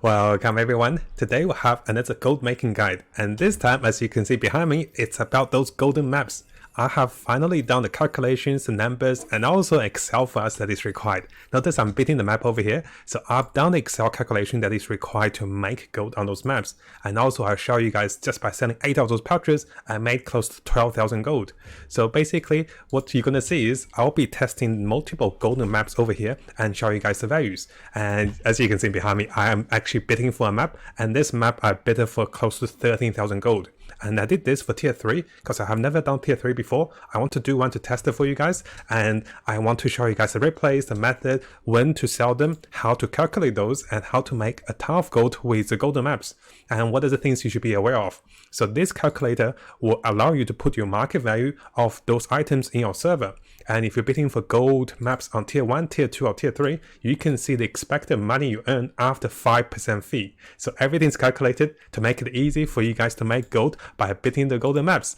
Welcome everyone. Today we have another gold making guide, and this time, as you can see behind me, it's about those golden maps. I have finally done the calculations, the numbers, and also Excel files that is required. Notice I'm beating the map over here, so I've done the Excel calculation that is required to make gold on those maps. And also I'll show you guys, just by selling 8 of those pouches, I made close to 12,000 gold. So basically, what you're gonna see is I'll be testing multiple golden maps over here and show you guys the values. And as you can see behind me, I am actually bidding for a map, and this map I bid for close to 13,000 gold. And I did this for tier 3 because I have never done tier 3 before. I want to do one to test it for you guys, and I want to show you guys the replays, the method, when to sell them, how to calculate those, and how to make a ton of gold with the golden maps, and what are the things you should be aware of. So this calculator will allow you to put your market value of those items in your server. And if you're bidding for gold maps on tier 1, tier 2, or tier 3, you can see the expected money you earn after 5% fee. So everything's calculated to make it easy for you guys to make gold by bidding the golden maps.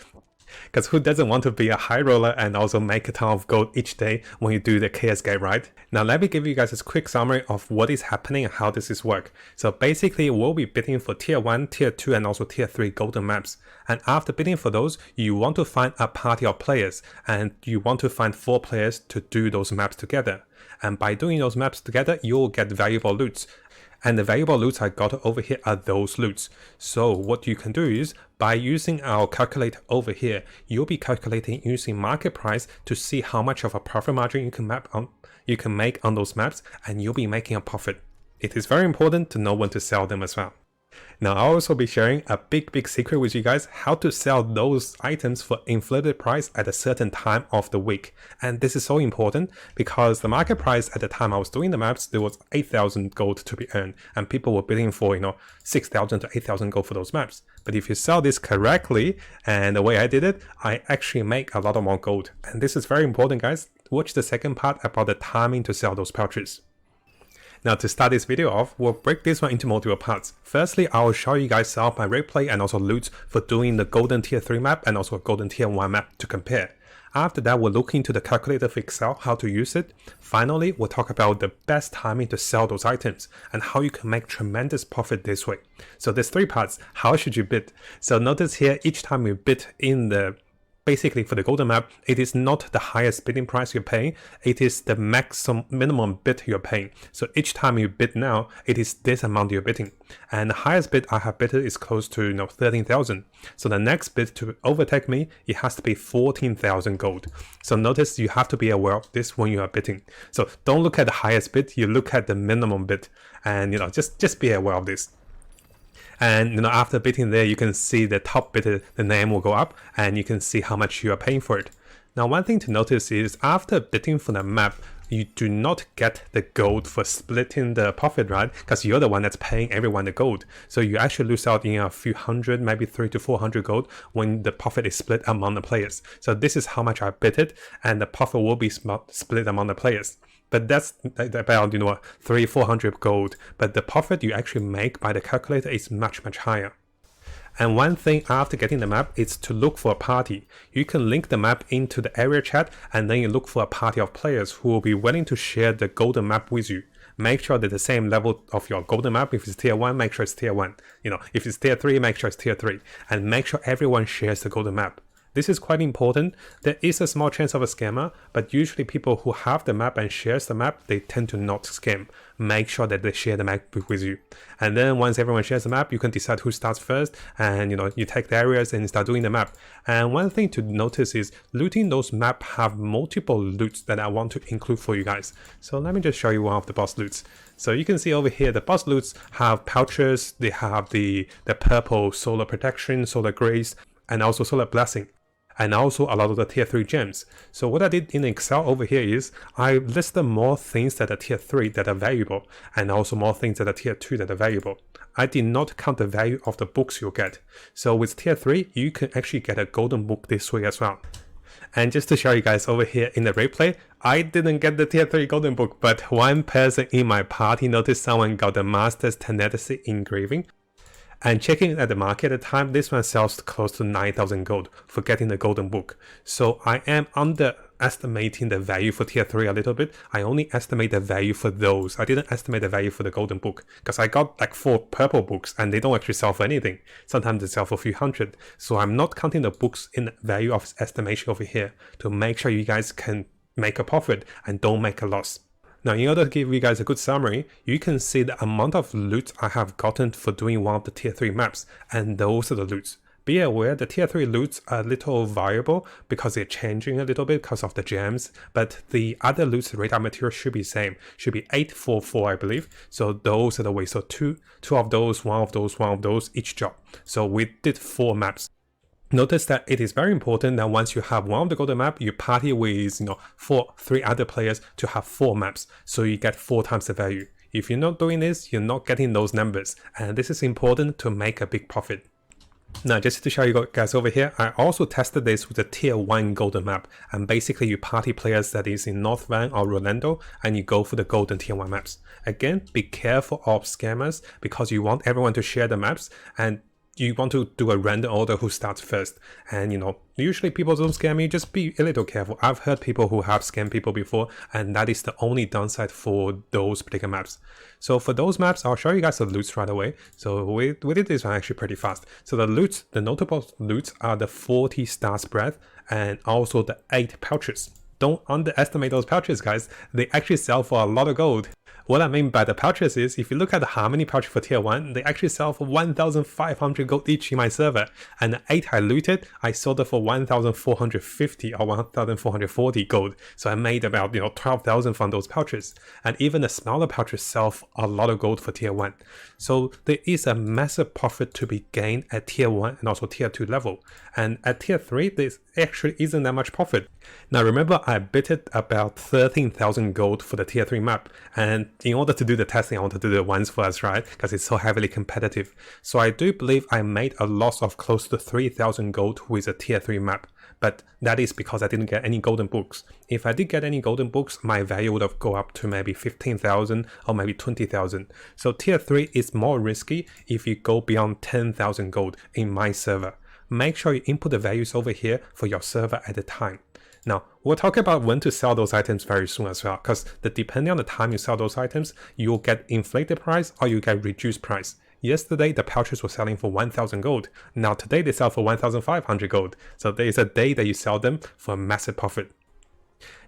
Because who doesn't want to be a high roller and also make a ton of gold each day when you do the KS game, right? Now let me give you guys a quick summary of what is happening and how this is work. So basically we'll be bidding for tier 1, tier 2, and also tier 3 golden maps. And after bidding for those, you want to find a party of players, and you want to find 4 players to do those maps together. And by doing those maps together, you'll get valuable loots. And the valuable loots I got over here are those loots. So what you can do is, by using our calculator over here, you'll be calculating using market price to see how much of a profit margin you can make on those maps, and you'll be making a profit. It is very important to know when to sell them as well. Now I'll also be sharing a big secret with you guys, how to sell those items for inflated price at a certain time of the week. And this is so important because the market price at the time I was doing the maps, there was 8,000 gold to be earned, and people were bidding for 6,000 to 8,000 gold for those maps. But if you sell this correctly, and the way I did it, I actually make a lot more gold. And this is very important, guys. Watch the second part about the timing to sell those pouches. Now to start this video off, we'll break this one into multiple parts. Firstly, I will show you guys some of my replay and also loots for doing the golden tier 3 map and also a golden tier 1 map to compare. After that, we'll look into the calculator for Excel, how to use it. Finally, we'll talk about the best timing to sell those items and how you can make tremendous profit this way. So there's 3 parts. How should you bid? So notice here, each time you bid in the basically, for the golden map, it is not the highest bidding price you're paying, it is the minimum bid you're paying. So each time you bid now, it is this amount you're bidding. And the highest bid I have bid is close to 13,000. So the next bid to overtake me, it has to be 14,000 gold. So notice you have to be aware of this when you are bidding. So don't look at the highest bid, you look at the minimum bid. And just be aware of this. And after bidding there, you can see the top bidder, the name will go up, and you can see how much you are paying for it. Now one thing to notice is after bidding for the map, you do not get the gold for splitting the profit, right? Because you're the one that's paying everyone the gold. So you actually lose out in a few hundred, maybe 300 to 400 gold when the profit is split among the players. So this is how much I bid it, and the profit will be split among the players. But that's about 300-400 gold. But the profit you actually make by the calculator is much higher. And one thing after getting the map is to look for a party. You can link the map into the area chat, and then you look for a party of players who will be willing to share the golden map with you. Make sure that the same level of your golden map. If it's tier 1, make sure it's tier 1. If it's tier 3, make sure it's tier 3. And make sure everyone shares the golden map. This is quite important. There is a small chance of a scammer, but usually people who have the map and shares the map, they tend to not scam. Make sure that they share the map with you. And then once everyone shares the map, you can decide who starts first, and you take the areas and start doing the map. And one thing to notice is looting those maps have multiple loots that I want to include for you guys. So let me just show you one of the boss loots. So you can see over here, the boss loots have pouches, they have the purple solar protection, solar grace, and also solar blessing, and also a lot of the tier 3 gems. So what I did in Excel over here is I listed more things that are tier 3 that are valuable, and also more things that are tier 2 that are valuable. I did not count the value of the books you'll get. So with tier 3, you can actually get a golden book this way as well. And just to show you guys over here in the replay, I didn't get the tier 3 golden book, but one person in my party noticed someone got the Master's Tenacity engraving. And checking at the market at the time, this one sells close to 9,000 gold for getting the golden book. So I am under estimating the value for tier 3 a little bit. I only estimate the value for those. I didn't estimate the value for the golden book because I got like 4 purple books and they don't actually sell for anything. Sometimes they sell for a few hundred. So I'm not counting the books in value of estimation over here to make sure you guys can make a profit and don't make a loss. Now, in order to give you guys a good summary, you can see the amount of loot I have gotten for doing one of the tier 3 maps, and those are the loots. Be aware the tier 3 loots are a little variable because they're changing a little bit because of the gems, but the other loots radar material should be same, should be 844 I believe. So those are the way. So two of those, one of those each job. So we did 4 maps. Notice that it is very important that once you have one of the golden map, you party with 3 other players to have 4 maps, so you get 4 times the value. If you're not doing this, you're not getting those numbers, and this is important to make a big profit. Now, just to show you guys over here, I also tested this with a tier 1 golden map, and basically you party players that is in North Van or Rolando, and you go for the golden tier 1 maps. Again, be careful of scammers because you want everyone to share the maps, and you want to do a random order who starts first. And usually people don't scam you, just be a little careful. I've heard people who have scammed people before, and that is the only downside for those particular maps. So for those maps, I'll show you guys the loots right away. So we did this one actually pretty fast. So the loots, the notable loots are the 40 star spread and also the 8 pouches. Don't underestimate those pouches, guys. They actually sell for a lot of gold. What I mean by the pouches is, if you look at the Harmony pouch for tier 1, they actually sell for 1,500 gold each in my server. And the 8 I looted, I sold it for 1,450 or 1,440 gold. So I made about 12,000 from those pouches. And even the smaller pouches sell for a lot of gold for tier 1. So there is a massive profit to be gained at tier 1 and also tier 2 level. And at tier 3, there actually isn't that much profit. Now remember, I bidded about 13,000 gold for the tier 3 map. And in order to do the testing, I want to do the ones first, right? Because it's so heavily competitive. So I do believe I made a loss of close to 3,000 gold with a tier 3 map. But that is because I didn't get any golden books. If I did get any golden books, my value would have go up to maybe 15,000 or maybe 20,000. So tier 3 is more risky if you go beyond 10,000 gold in my server. Make sure you input the values over here for your server at the time. Now, we'll talk about when to sell those items very soon as well, because depending on the time you sell those items, you'll get inflated price or you get reduced price. Yesterday, the pouches were selling for 1,000 gold. Now today, they sell for 1,500 gold. So there is a day that you sell them for a massive profit.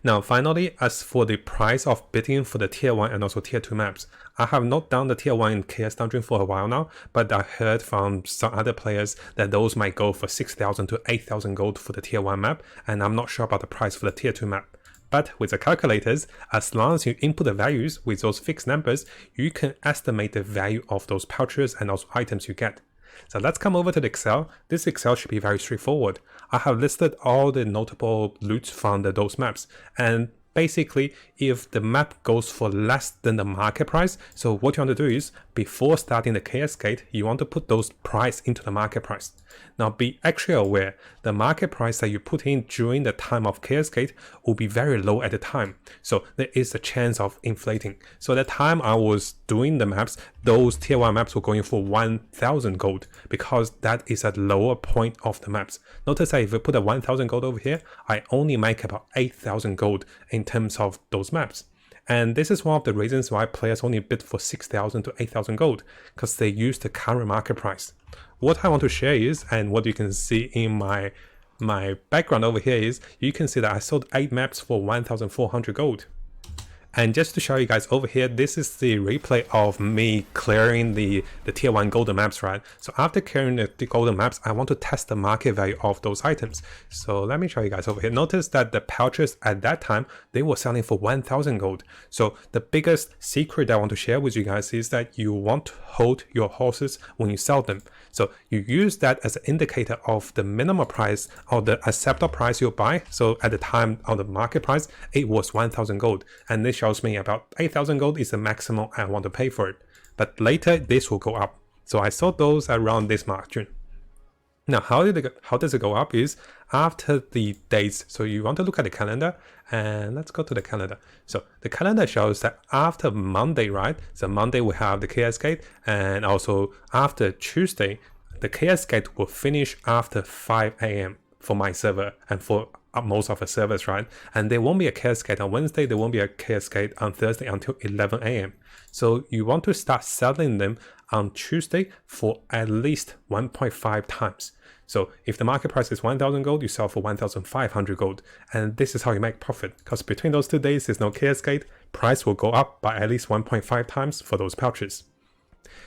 Now finally, as for the price of bidding for the tier 1 and also tier 2 maps, I have not done the tier 1 in Chaos Dungeon for a while now, but I heard from some other players that those might go for 6,000 to 8,000 gold for the tier 1 map, and I'm not sure about the price for the tier 2 map. But with the calculators, as long as you input the values with those fixed numbers, you can estimate the value of those pouches and also items you get. So let's come over to the Excel. This Excel should be very straightforward. I have listed all the notable loots from those maps, and basically if the map goes for less than the market price, so what you want to do is before starting the Chaos Gate, you want to put those price into the market price. Now be actually aware, the market price that you put in during the time of Chaos Gate will be very low at the time. So there is a chance of inflating. So at the time I was doing the maps, those tier 1 maps were going for 1,000 gold because that is a lower point of the maps. Notice that if I put a 1,000 gold over here, I only make about 8,000 gold in terms of those maps. And this is one of the reasons why players only bid for 6,000 to 8,000 gold, because they use the current market price. What I want to share is, and what you can see in my background over here is, you can see that I sold 8 maps for 1,400 gold. And just to show you guys over here, this is the replay of me clearing the tier 1 golden maps, right? So after clearing the golden maps, I want to test the market value of those items. So let me show you guys over here. Notice that the pouches at that time, they were selling for 1,000 gold. So the biggest secret I want to share with you guys is that you want to hold your horses when you sell them. So you use that as an indicator of the minimum price or the acceptable price you buy. So at the time of the market price, it was 1,000 gold. And this shows me about 8,000 gold is the maximum I want to pay for it. But later this will go up. So I sold those around this margin. Now how does it go up is after the dates. So you want to look at the calendar, and let's go to the calendar. So the calendar shows that after Monday, right? So Monday we have the Chaos Gate, and also after Tuesday, the Chaos Gate will finish after 5 AM for my server and for most of the servers, right? And there won't be a Cascade on Wednesday, there won't be a Cascade on Thursday until 11 a.m. So you want to start selling them on Tuesday for at least 1.5 times. So if the market price is 1,000 gold, you sell for 1,500 gold. And this is how you make profit, because between those 2 days, there's no Cascade, price will go up by at least 1.5 times for those pouches.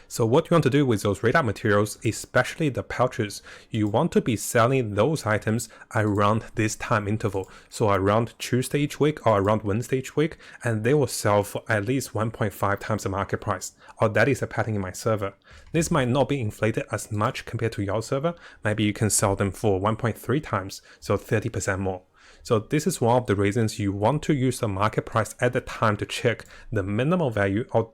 So what you want to do with those radar materials, especially the pouches, you want to be selling those items around this time interval. So around Tuesday each week or around Wednesday each week, and they will sell for at least 1.5 times the market price. Or that is a pattern in my server. This might not be inflated as much compared to your server. Maybe you can sell them for 1.3 times, so 30% more. So this is one of the reasons you want to use the market price at the time to check the minimal value or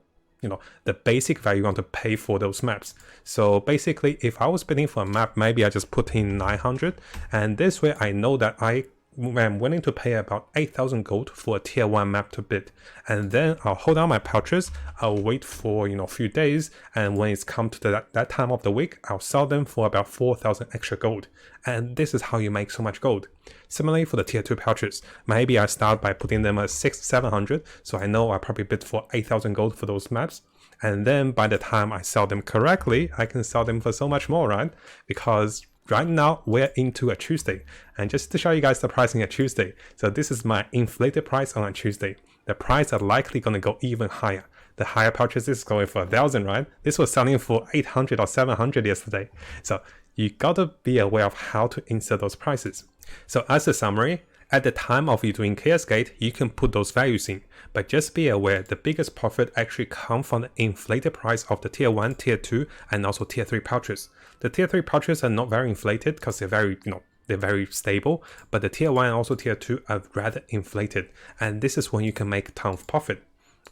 the basic value you want to pay for those maps. So basically, if I was bidding for a map, maybe I just put in 900, and this way I know that I am willing to pay about 8,000 gold for a tier 1 map to bid. And then I'll hold on my pouches, I'll wait for a few days, and when it's come to that time of the week, I'll sell them for about 4,000 extra gold. And this is how you make so much gold. Similarly for the tier 2 pouches, maybe I start by putting them at 600-700, so I know I probably bid for 8,000 gold for those maps. And then by the time I sell them correctly, I can sell them for so much more, right? Because right now we're into a Tuesday, and just to show you guys the pricing at Tuesday, so this is my inflated price on a Tuesday. The price are likely going to go even higher. The higher purchase is going for 1,000, right? This was selling for 800 or 700 yesterday. So you gotta be aware of how to insert those prices. So as a summary, at the time of you doing Cascade, you can put those values in, but just be aware the biggest profit actually comes from the inflated price of the tier 1, tier 2, and also tier 3 pouches. The tier 3 pouches are not very inflated because they're very stable, but the tier 1 and also tier 2 are rather inflated, and this is when you can make a ton of profit.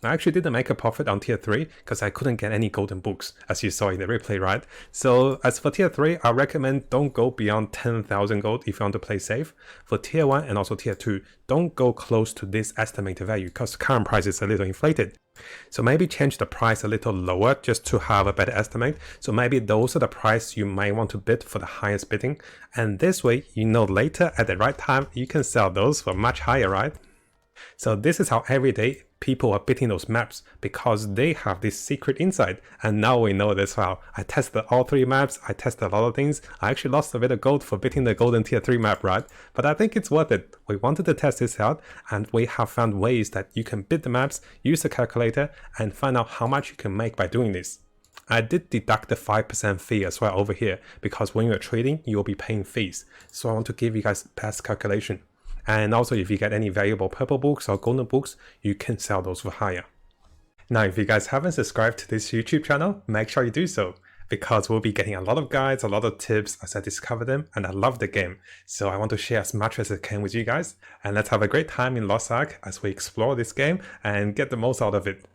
I actually didn't make a profit on tier 3 because I couldn't get any golden books, as you saw in the replay, right? So as for tier 3, I recommend don't go beyond 10,000 gold if you want to play safe. For tier 1 and also tier 2, don't go close to this estimated value because current price is a little inflated. So maybe change the price a little lower just to have a better estimate. So maybe those are the price you might want to bid for the highest bidding. And this way, later at the right time, you can sell those for much higher, right? So this is how every day people are bidding those maps because they have this secret insight, and now we know this well. I tested all 3 maps, I tested a lot of things. I actually lost a bit of gold for bidding the golden tier 3 map, right? But I think it's worth it. We wanted to test this out, and we have found ways that you can bid the maps, use the calculator, and find out how much you can make by doing this. I did deduct the 5% fee as well over here because when you're trading, you'll be paying fees. So I want to give you guys the best calculation. And also, if you get any valuable purple books or golden books, you can sell those for higher. Now, if you guys haven't subscribed to this YouTube channel, make sure you do so, because we'll be getting a lot of guides, a lot of tips as I discover them, and I love the game. So I want to share as much as I can with you guys, and let's have a great time in Lost Ark as we explore this game and get the most out of it.